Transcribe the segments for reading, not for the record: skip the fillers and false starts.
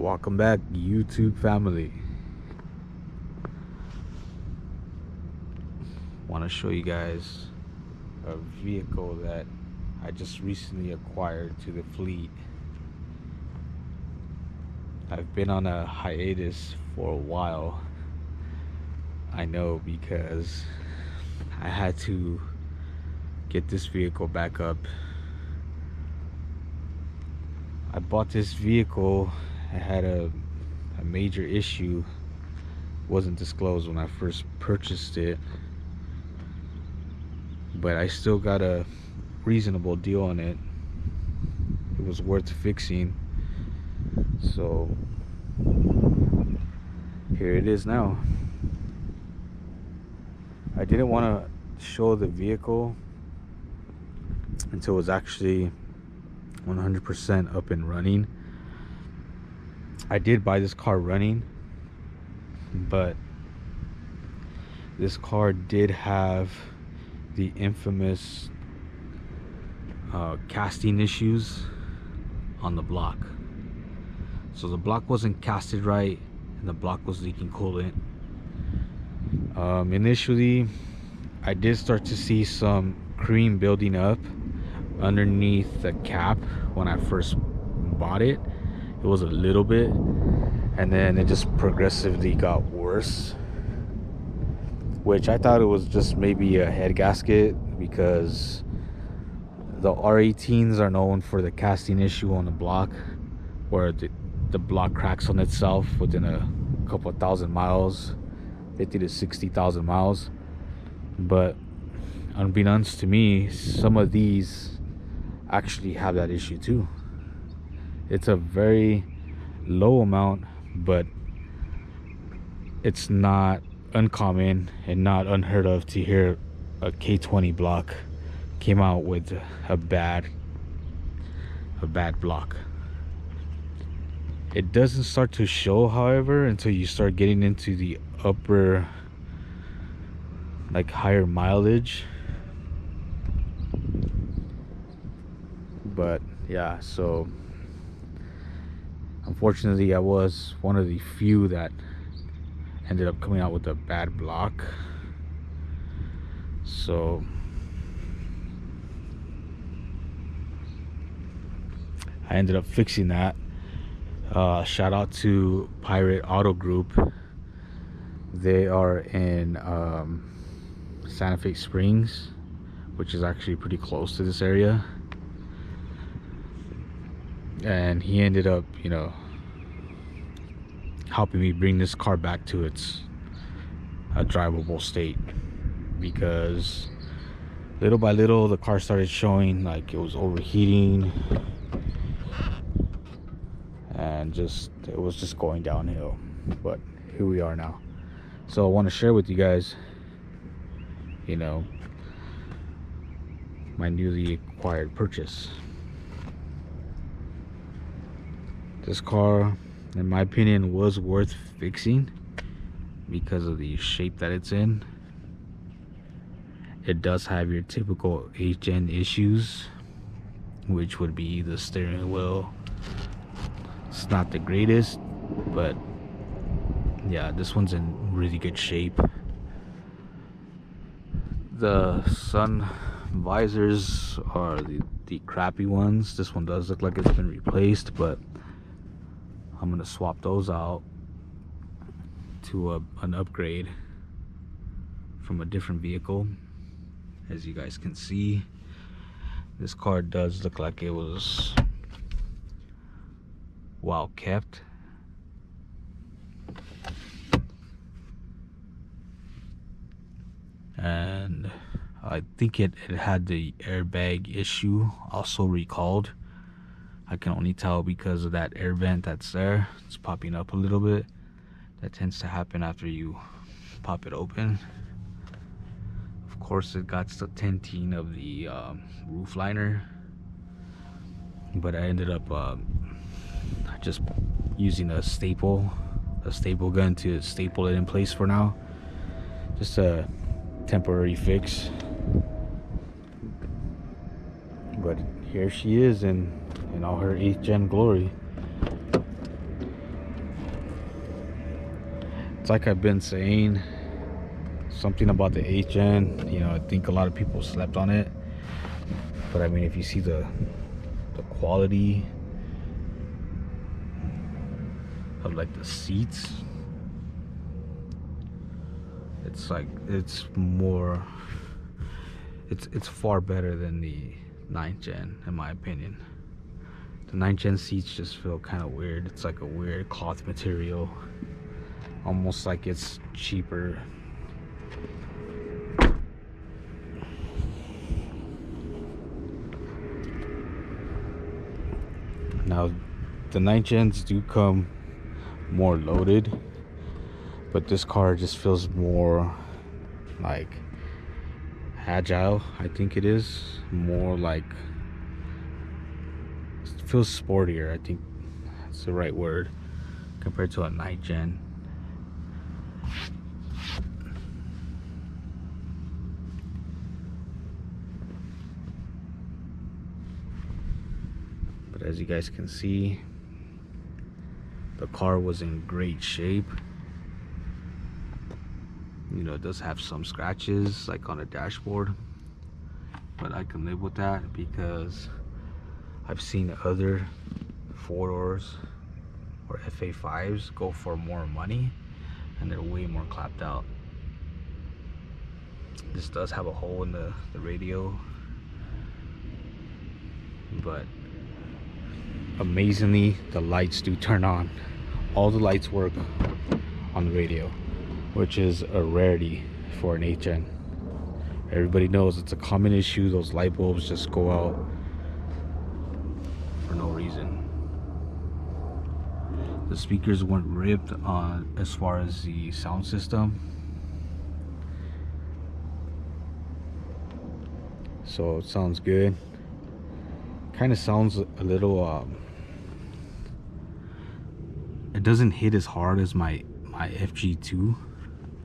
Welcome back, YouTube family. Want to show you guys a vehicle that I just recently acquired to the fleet. I've been on a hiatus for a while. I know, because I had to get this vehicle back up. I bought this vehicle. I had a major issue. Wasn't disclosed when I first purchased it, but I still got a reasonable deal on it. It was worth fixing, so here it is now. I didn't want to show the vehicle until it was actually 100% up and running. I did buy this car running, but this car did have the infamous casting issues on the block. So the block wasn't casted right, and the block was leaking coolant. Initially, I did start to see some cream building up underneath the cap when I first bought it. It was a little bit, and then it just progressively got worse, which I thought it was just maybe a head gasket, because the R18s are known for the casting issue on the block, where the block cracks on itself within a couple of thousand miles, 50 to 60,000 miles. But unbeknownst to me, some of these actually have that issue too. It's a very low amount, but it's not uncommon and not unheard of to hear a K20 block came out with a bad block. It doesn't start to show, however, until you start getting into the upper, like higher mileage. But yeah, so unfortunately I was one of the few that ended up coming out with a bad block. So I ended up fixing that. Shout out to Pirate Auto Group. They are in Santa Fe Springs, which is actually pretty close to this area. And he ended up, helping me bring this car back to its drivable state, because little by little the car started showing like it was overheating, and it was just going downhill. But here we are now. So I want to share with you guys, my newly acquired purchase. This car, in my opinion, was worth fixing because of the shape that it's in. It does have your typical HN issues, which would be the steering wheel. It's not the greatest, but yeah, this one's in really good shape. The sun visors are the crappy ones. This one does look like it's been replaced, but I'm gonna swap those out to an upgrade from a different vehicle. As you guys can see, this car does look like it was well kept. And I think it had the airbag issue also recalled. I can only tell because of that air vent that's there. It's popping up a little bit. That tends to happen after you pop it open. Of course, it got the tinting of the roof liner, but I ended up just using a staple gun to staple it in place for now. Just a temporary fix. But here she is in all her 8th gen glory. like I've been saying, something about the 8th gen, you know, I think a lot of people slept on it, but I mean, if you see the quality of like the seats, it's like it's far better than the 9th gen in my opinion. The 9th gen seats just feel kind of weird. It's like a weird cloth material, almost like it's cheaper. Now the 9th gens do come more loaded, but this car just feels more like agile. I think it is more like, it feels sportier, I think that's the right word, compared to a 9th gen. But as you guys can see, the car was in great shape. You know, it does have some scratches like on the dashboard, but I can live with that because I've seen other 4-doors or FA5s go for more money and they're way more clapped out. This does have a hole in the radio, but amazingly the lights do turn on. All the lights work on the radio, which is a rarity for an 8th gen. Everybody knows it's a common issue. Those light bulbs just go out for no reason. The speakers weren't ripped on as far as the sound system, so it sounds good. Kind of sounds a little it doesn't hit as hard as my FG2.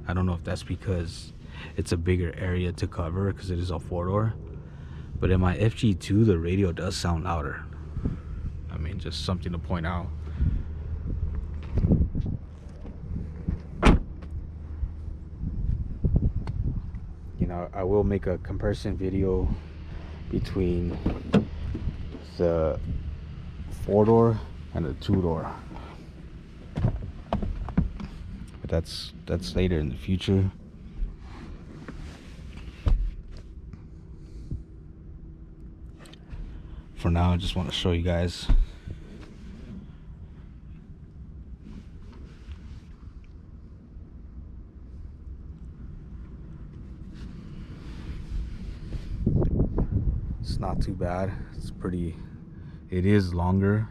I don't know if that's because it's a bigger area to cover because it is a 4-door, but in my FG2 the radio does sound louder. I mean, just something to point out. You know, I will make a comparison video between the 4-door and the 2-door, but that's later in the future. For now, I just want to show you guys. It's not too bad. It's pretty, it is longer.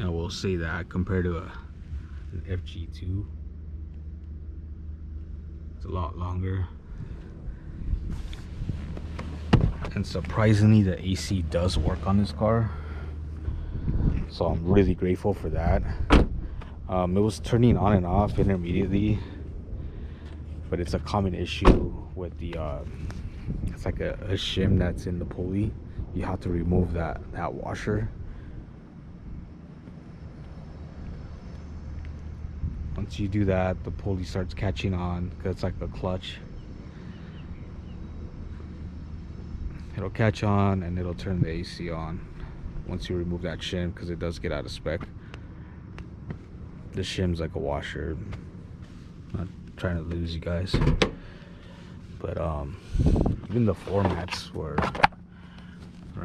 I will say that compared to an FG2, it's a lot longer. And surprisingly, the AC does work on this car, so I'm really grateful for that. It was turning on and off intermittently, but it's a common issue with the it's like a shim that's in the pulley. You have to remove that washer. Once you do that, the pulley starts catching on because it's like a clutch. It'll catch on and it'll turn the AC on once you remove that shim, because it does get out of spec. The shim's like a washer. I'm not trying to lose you guys, but even the floor mats are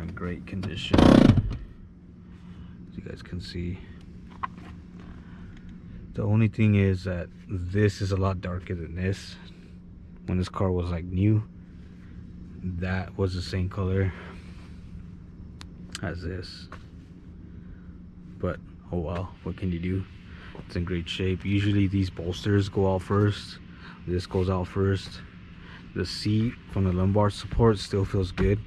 in great condition, as you guys can see. The only thing is that this is a lot darker than this. When this car was like new, that was the same color as this, but oh well, what can you do? It's in great shape. Usually these bolsters go out first, this goes out first. The seat from the lumbar support still feels good.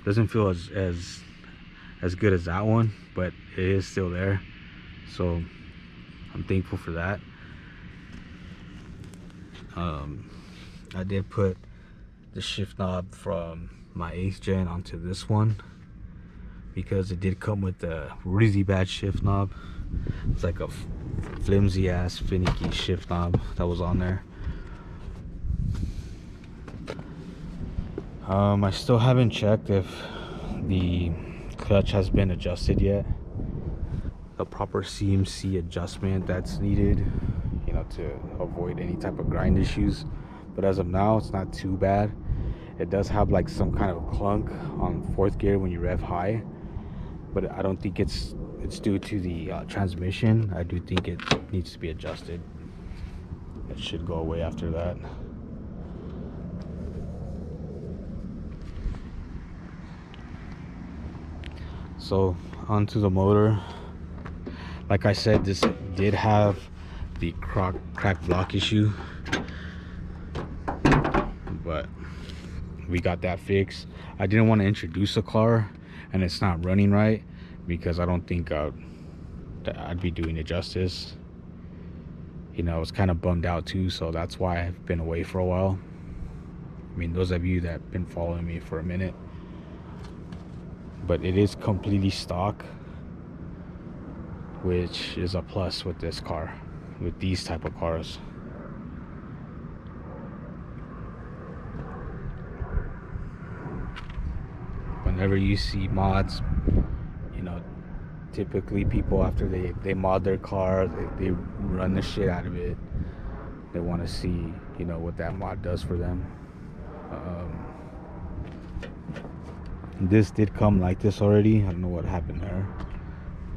Doesn't feel as good as that one, but it is still there, so I'm thankful for that. I did put the shift knob from my 8th gen onto this one because it did come with a really bad shift knob. It's like a flimsy ass finicky shift knob that was on there. I still haven't checked if the clutch has been adjusted yet. The proper CMC adjustment that's needed, you know, to avoid any type of grind issues. But as of now, it's not too bad. It does have like some kind of clunk on fourth gear when you rev high, but I don't think it's due to the transmission. I do think it needs to be adjusted. It should go away after that. So onto the motor. Like I said, this did have the cracked block issue, but we got that fixed. I didn't want to introduce a car and it's not running right, because I don't think I'd be doing it justice. You know, I was kind of bummed out too, so that's why I've been away for a while. I mean, those of you that have been following me for a minute. But it is completely stock, which is a plus with this car, with these type of cars. Whenever you see mods, you know, typically people, after they mod their car, they run the shit out of it. They want to see, you know, what that mod does for them. This did come like this already. I don't know what happened there.